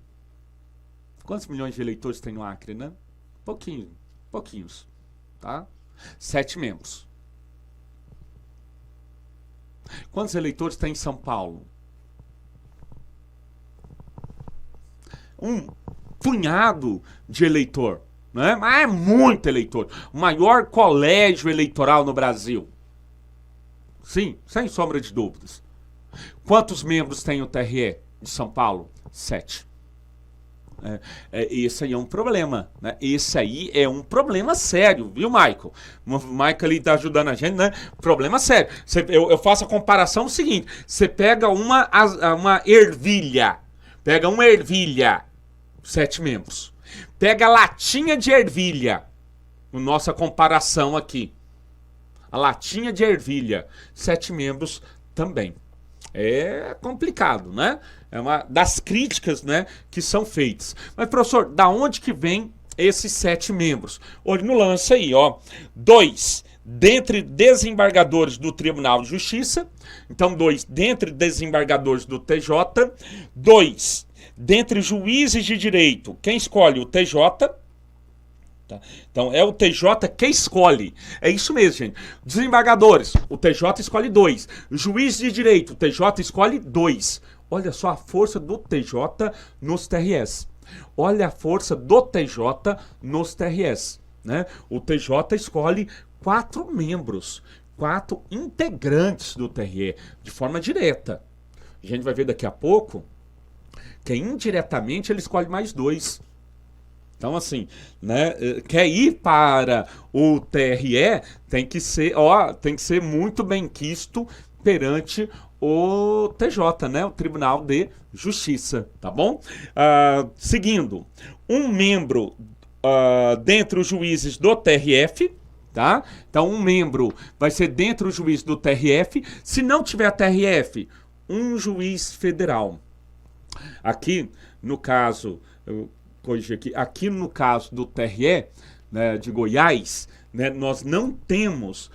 Quantos milhões de eleitores tem no Acre, né? Pouquinhos, tá? 7 membros. Quantos eleitores tem em São Paulo? Um punhado de eleitor, né? Mas é muito eleitor. O maior colégio eleitoral no Brasil. Sim, sem sombra de dúvidas. Quantos membros tem o TRE de São Paulo? 7. Esse aí é um problema, né? Esse aí é um problema sério, viu, Michael? O Michael ali tá ajudando a gente, né? Problema sério. Eu faço a comparação seguinte: você pega uma ervilha, 7 membros. Pega a latinha de ervilha, nossa comparação aqui. A latinha de ervilha, 7 membros também. É complicado, né? É uma das críticas, né, que são feitas. Mas, professor, da onde que vem esses 7 membros? Olha no lance aí, ó. 2 dentre desembargadores do Tribunal de Justiça. Então, 2 dentre desembargadores do TJ. 2 dentre juízes de direito. Quem escolhe? O TJ. Tá? Então é o TJ que escolhe. É isso mesmo, gente. Desembargadores, o TJ escolhe 2. Juiz de direito, o TJ escolhe 2. Olha só a força do TJ nos TRS. Olha a força do TJ nos TRS. Né? O TJ escolhe 4 membros, 4 integrantes do TRE, de forma direta. A gente vai ver daqui a pouco que indiretamente ele escolhe mais 2. Então, assim, né, quer ir para o TRE, tem que ser muito bem quisto perante o TJ, né, o Tribunal de Justiça, tá bom? Seguindo, um membro dentre os juízes do TRF, tá? Então, um membro vai ser dentre os juízes do TRF. Se não tiver TRF, um juiz federal. Aqui, no caso... Aqui no caso do TRE, né, de Goiás, né, nós não temos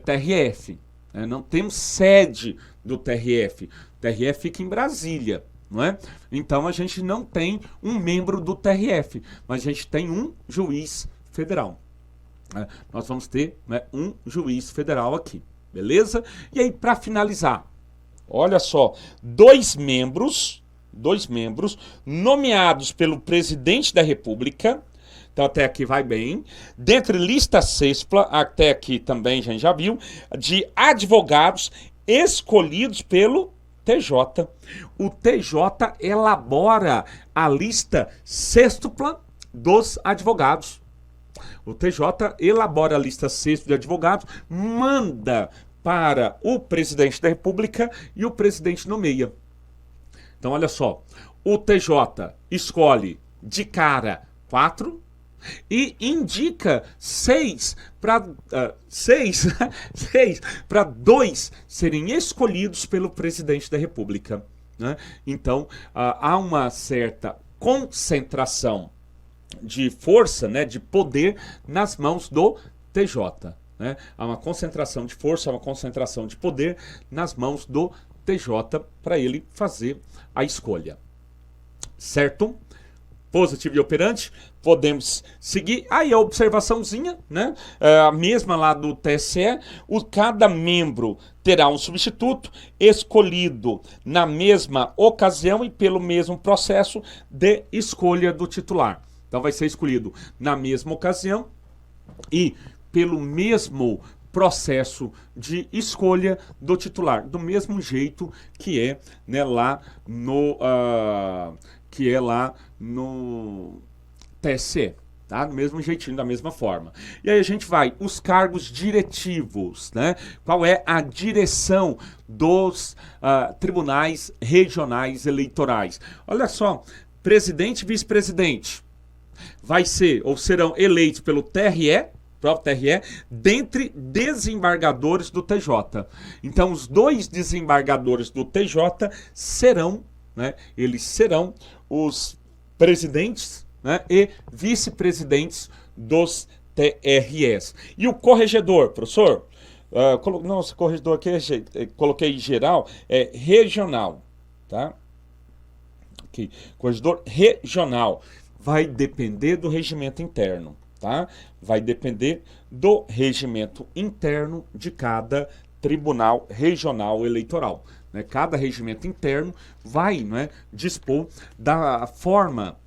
TRF, né, não temos sede do TRF. O TRF fica em Brasília, não é? Então a gente não tem um membro do TRF, mas a gente tem um juiz federal. Nós vamos ter, né, um juiz federal aqui, beleza? E aí, para finalizar, olha só, 2 membros nomeados pelo presidente da República. Então até aqui vai bem. Dentre lista sexpla, até aqui também a gente já viu, de advogados escolhidos pelo TJ. O TJ elabora a lista sextupla dos advogados. O TJ elabora a lista sextupla de advogados, manda para o presidente da República e o presidente nomeia. Então, olha só, o TJ escolhe de cara 4 e indica 6 para 2 serem escolhidos pelo presidente da República. Né? Então, há uma certa concentração de força, né, de poder nas mãos do TJ. Né? Há uma concentração de força, há uma concentração de poder nas mãos do TJ para ele fazer a escolha. Certo? Positivo e operante, podemos seguir. Aí a observaçãozinha, né? A mesma lá do TSE, cada membro terá um substituto escolhido na mesma ocasião e pelo mesmo processo de escolha do titular. Então vai ser escolhido na mesma ocasião e pelo mesmo processo de escolha do titular, do mesmo jeito que é, né, lá no TSE, tá? Do mesmo jeitinho, da mesma forma. E aí a gente vai, os cargos diretivos, né? Qual é a direção dos tribunais regionais eleitorais? Olha só, presidente e vice-presidente vai ser, ou serão eleitos pelo TRE, próprio TRE, dentre desembargadores do TJ. Então, os 2 desembargadores do TJ serão, né, eles serão os presidentes, né, e vice-presidentes dos TRS. E o corregedor, professor, não, esse corregedor aqui, coloquei em geral, é regional, tá? Okay. Corregedor regional vai depender do regimento interno. Tá? Vai depender do regimento interno de cada tribunal regional eleitoral. Né? Cada regimento interno vai, né, dispor da forma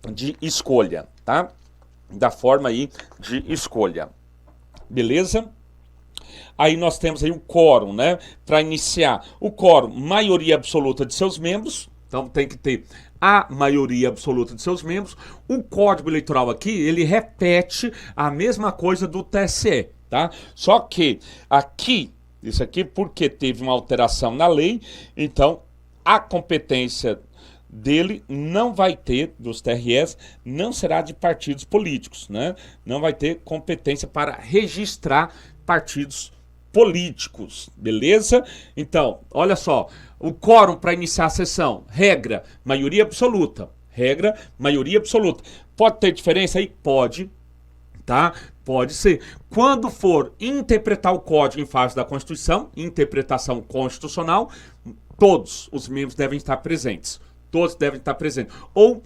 de escolha, tá? Da forma aí de escolha. Beleza? Aí nós temos aí o quórum, né? Para iniciar, o quórum, maioria absoluta de seus membros. Então tem que ter a maioria absoluta de seus membros. O Código Eleitoral aqui, ele repete a mesma coisa do TSE, tá? Só que aqui, isso aqui porque teve uma alteração na lei, então a competência dele não vai ter, dos TREs, não será de partidos políticos, né? Não vai ter competência para registrar partidos políticos, beleza? Então, olha só, o quórum para iniciar a sessão, regra, maioria absoluta. Regra, maioria absoluta. Pode ter diferença aí? Pode, tá? Pode ser. Quando for interpretar o código em fase da Constituição, interpretação constitucional, todos os membros devem estar presentes. Todos devem estar presentes. Ou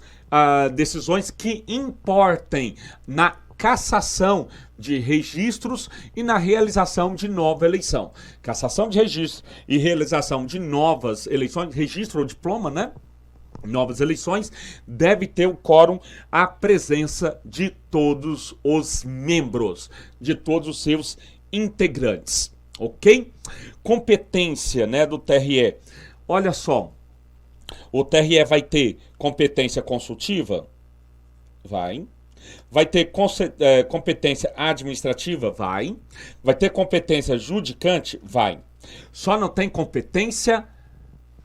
decisões que importem na cassação de registros e na realização de nova eleição. Cassação de registros e realização de novas eleições, registro ou diploma, né? Novas eleições, deve ter o quórum a presença de todos os membros, de todos os seus integrantes, ok? Competência, né, do TRE. Olha só, o TRE vai ter competência consultiva? Vai. Vai ter competência administrativa? Vai. Vai ter competência judicante? Vai. Só não tem competência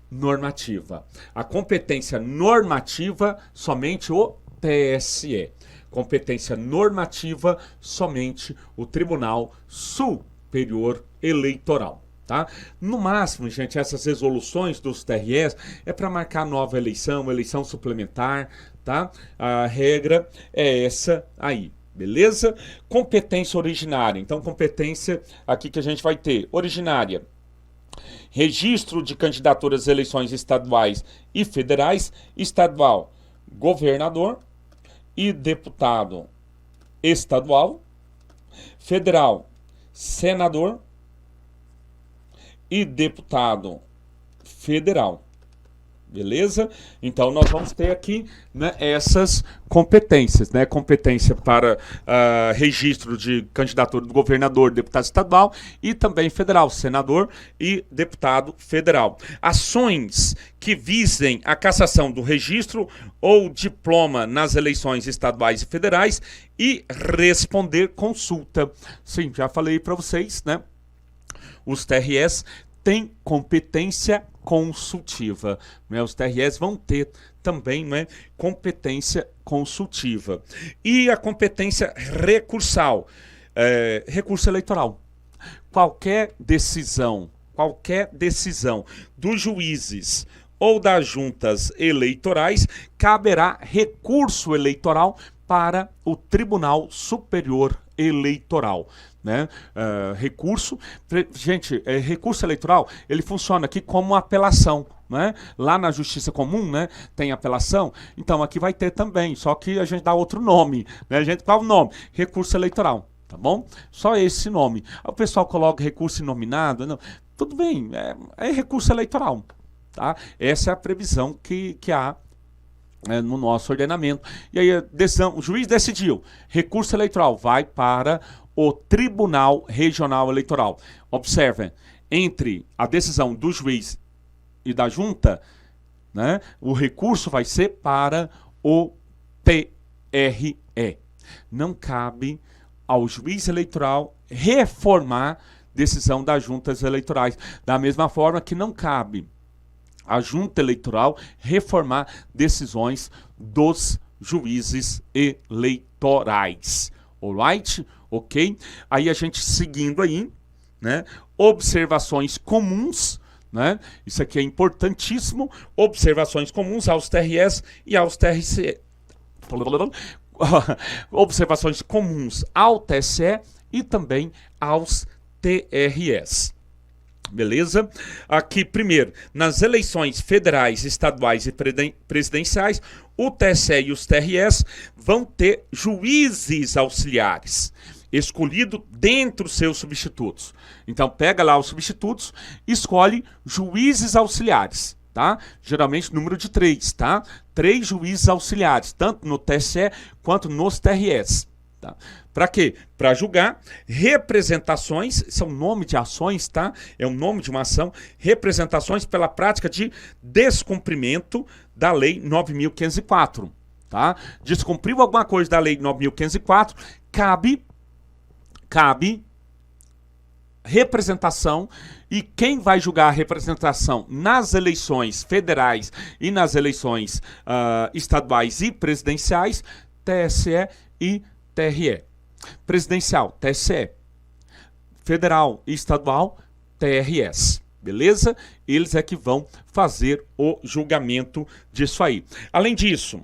normativa. A competência normativa, somente o TSE. Competência normativa, somente o Tribunal Superior Eleitoral. Tá? No máximo, gente, essas resoluções dos TREs é para marcar nova eleição, eleição suplementar, tá? A regra é essa aí, beleza? Competência originária. Então, competência aqui que a gente vai ter, originária. Registro de candidaturas às eleições estaduais e federais, estadual, governador e deputado estadual, federal, senador e deputado federal. Beleza? Então, nós vamos ter aqui, né, essas competências, né? Competência para registro de candidatura do governador, deputado estadual e também federal, senador e deputado federal. Ações que visem a cassação do registro ou diploma nas eleições estaduais e federais e responder consulta. Sim, já falei para vocês, né? Os TREs têm competência consultiva, né? Os TREs vão ter também, né, competência consultiva. E a competência recursal, recurso eleitoral. Qualquer decisão dos juízes ou das juntas eleitorais, caberá recurso eleitoral para o Tribunal Superior Eleitoral. Né? Recurso, gente, recurso eleitoral, ele funciona aqui como apelação, né? Lá na Justiça Comum, né, tem apelação, então aqui vai ter também, só que a gente dá outro nome, né? A gente, qual o nome? Recurso eleitoral, tá bom? Só esse nome. Aí o pessoal coloca recurso inominado, não, tudo bem, é recurso eleitoral, tá? Essa é a previsão que há no nosso ordenamento. E aí a decisão, o juiz decidiu, recurso eleitoral vai para o Tribunal Regional Eleitoral. Observem, entre a decisão do juiz e da junta, né, o recurso vai ser para o TRE. Não cabe ao juiz eleitoral reformar decisão das juntas eleitorais. Da mesma forma que não cabe à junta eleitoral reformar decisões dos juízes eleitorais. Alright? Ok? Aí a gente seguindo aí, né? Observações comuns, né? Isso aqui é importantíssimo. Observações comuns aos TREs e aos TRC. Observações comuns ao TSE e também aos TREs. Beleza? Aqui, primeiro, nas eleições federais, estaduais e presidenciais, o TSE e os TREs vão ter juízes auxiliares, escolhido dentre os seus substitutos. Então, pega lá os substitutos, escolhe juízes auxiliares, tá? Geralmente, número de 3, tá? 3 juízes auxiliares, tanto no TSE quanto nos TREs. Tá? Para quê? Para julgar representações, isso é um nome de ações, tá? É um nome de uma ação, representações pela prática de descumprimento da Lei 9.504, tá? Descumpriu alguma coisa da Lei 9.504, cabe representação, e quem vai julgar a representação nas eleições federais e nas eleições estaduais e presidenciais, TSE e TRE. Presidencial, TSE. Federal e estadual, TRS. Beleza? Eles é que vão fazer o julgamento disso aí. Além disso,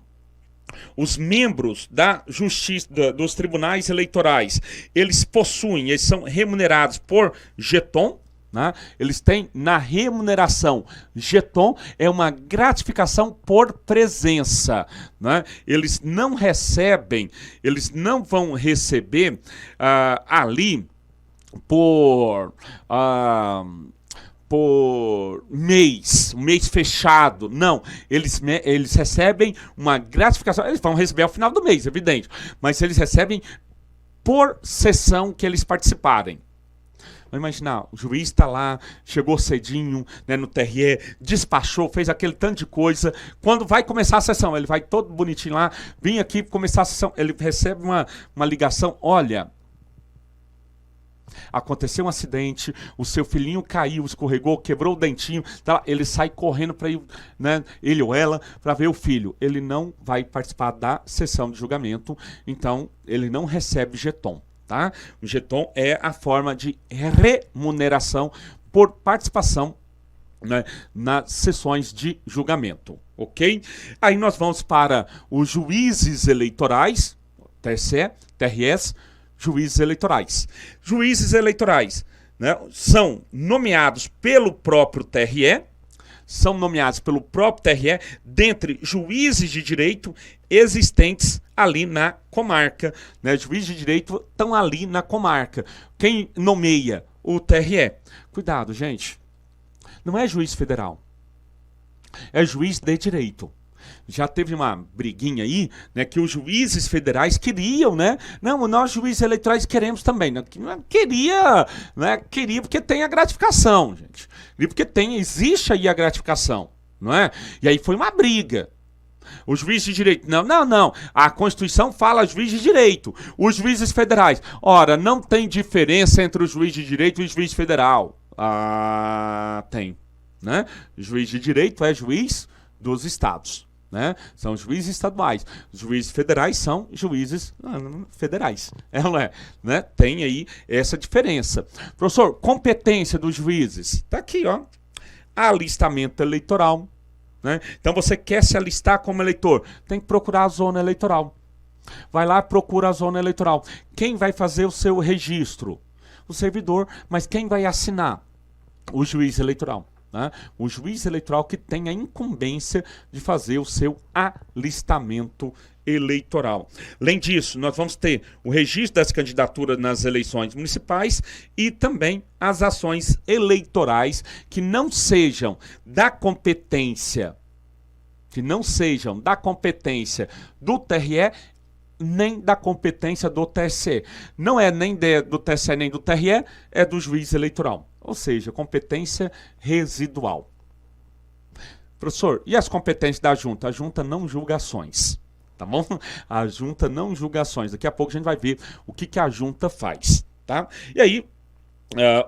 os membros da justiça, dos tribunais eleitorais, eles são remunerados por jeton, né? Eles têm na remuneração, jeton é uma gratificação por presença, né? Eles não vão receber ali por um mês fechado. Não, eles recebem uma gratificação, eles vão receber ao final do mês, evidente, mas eles recebem por sessão que eles participarem. Vamos imaginar, o juiz está lá, chegou cedinho, né, no TRE, despachou, fez aquele tanto de coisa. Quando vai começar a sessão, ele vai todo bonitinho lá, vem aqui começar a sessão, ele recebe uma ligação, olha, aconteceu um acidente, o seu filhinho caiu, escorregou, quebrou o dentinho, tá? Ele sai correndo para ir, né, ele ou ela, para ver o filho. Ele não vai participar da sessão de julgamento, então ele não recebe jeton. Tá? O jeton é a forma de remuneração por participação, né, nas sessões de julgamento, ok? Aí nós vamos para os juízes eleitorais, TSE, TRS, juízes eleitorais. Juízes eleitorais, né, são nomeados pelo próprio TRE, dentre juízes de direito existentes ali na comarca, né? Juízes de direito estão ali na comarca. Quem nomeia? O TRE. Cuidado, gente. Não é juiz federal. É juiz de direito. Já teve uma briguinha aí, né, que os juízes federais queriam, né? Não, nós juízes eleitorais queremos também. Né? Queria porque tem a gratificação, gente. Porque existe aí a gratificação, não é? E aí foi uma briga. Os juízes de direito, não. A Constituição fala juiz de direito. Os juízes federais, ora, não tem diferença entre o juiz de direito e o juiz federal. Tem, né? O juiz de direito é juiz dos estados. Né? São juízes estaduais. Os juízes federais são juízes federais. Né? Tem aí essa diferença. Professor, competência dos juízes. Tá aqui, ó. Alistamento eleitoral. Né? Então você quer se alistar como eleitor, tem que procurar a zona eleitoral. Vai lá, procura a zona eleitoral. Quem vai fazer o seu registro? O servidor, mas quem vai assinar? O juiz eleitoral. Né? O juiz eleitoral que tem a incumbência de fazer o seu alistamento eleitoral. Além disso, nós vamos ter o registro das candidaturas nas eleições municipais e também as ações eleitorais que não sejam da competência do TRE nem da competência do TSE. Não é nem do TSE nem do TRE, é do juiz eleitoral. Ou seja, competência residual. Professor, e as competências da junta? A junta não julga ações, tá bom? A junta não julga ações. Daqui a pouco a gente vai ver o que a junta faz, tá? E aí,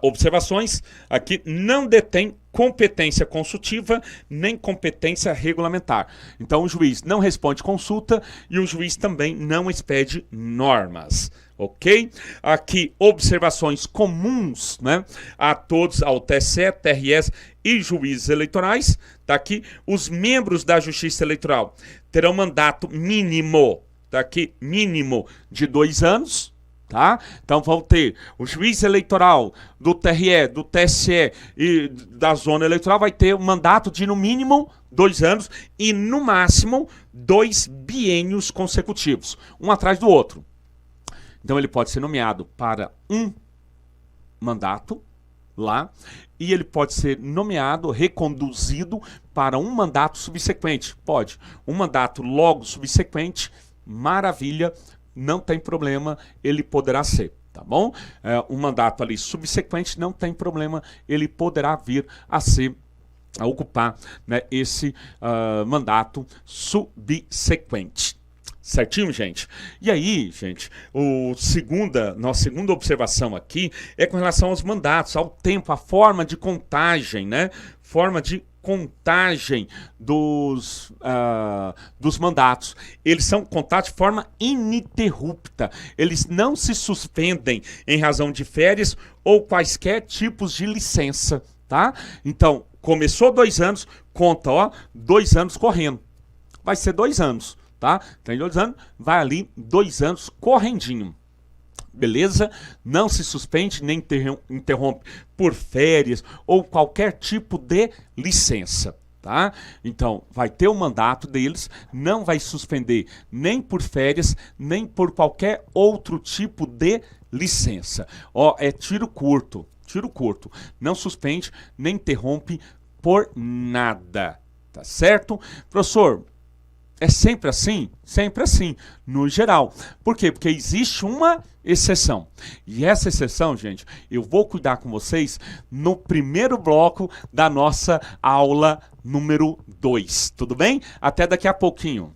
observações, aqui não detém competência consultiva nem competência regulamentar. Então o juiz não responde consulta e o juiz também não expede normas. Ok? Aqui, observações comuns, né, a todos, ao TSE, TRS e juízes eleitorais. Tá aqui, os membros da Justiça Eleitoral terão mandato mínimo, tá aqui, mínimo de 2 anos. Tá? Então vão ter o juiz eleitoral do TRE, do TSE e da zona eleitoral vai ter um mandato de no mínimo 2 anos e no máximo 2 biênios consecutivos, um atrás do outro. Então ele pode ser nomeado para um mandato lá e ele pode ser nomeado, reconduzido para um mandato subsequente. Pode. Um mandato logo subsequente, maravilha, não tem problema, ele poderá ser. Tá bom? Um mandato ali subsequente, não tem problema, ele poderá vir a ser, a ocupar, né, esse mandato subsequente. Certinho, gente? E aí, gente, nossa segunda observação aqui é com relação aos mandatos, ao tempo, a forma de contagem, né? Forma de contagem dos mandatos. Eles são contados de forma ininterrupta. Eles não se suspendem em razão de férias ou quaisquer tipos de licença, tá? Então, começou 2 anos, conta, ó, 2 anos correndo. Vai ser 2 anos, tá? Tem 2 anos, vai ali 2 anos correndinho. Beleza? Não se suspende nem interrompe por férias ou qualquer tipo de licença, tá? Então, vai ter o mandato deles, não vai suspender nem por férias, nem por qualquer outro tipo de licença. Ó, é tiro curto, não suspende nem interrompe por nada, tá certo? Professor, é sempre assim? Sempre assim, no geral. Por quê? Porque existe uma exceção. E essa exceção, gente, eu vou cuidar com vocês no primeiro bloco da nossa aula número 2. Tudo bem? Até daqui a pouquinho.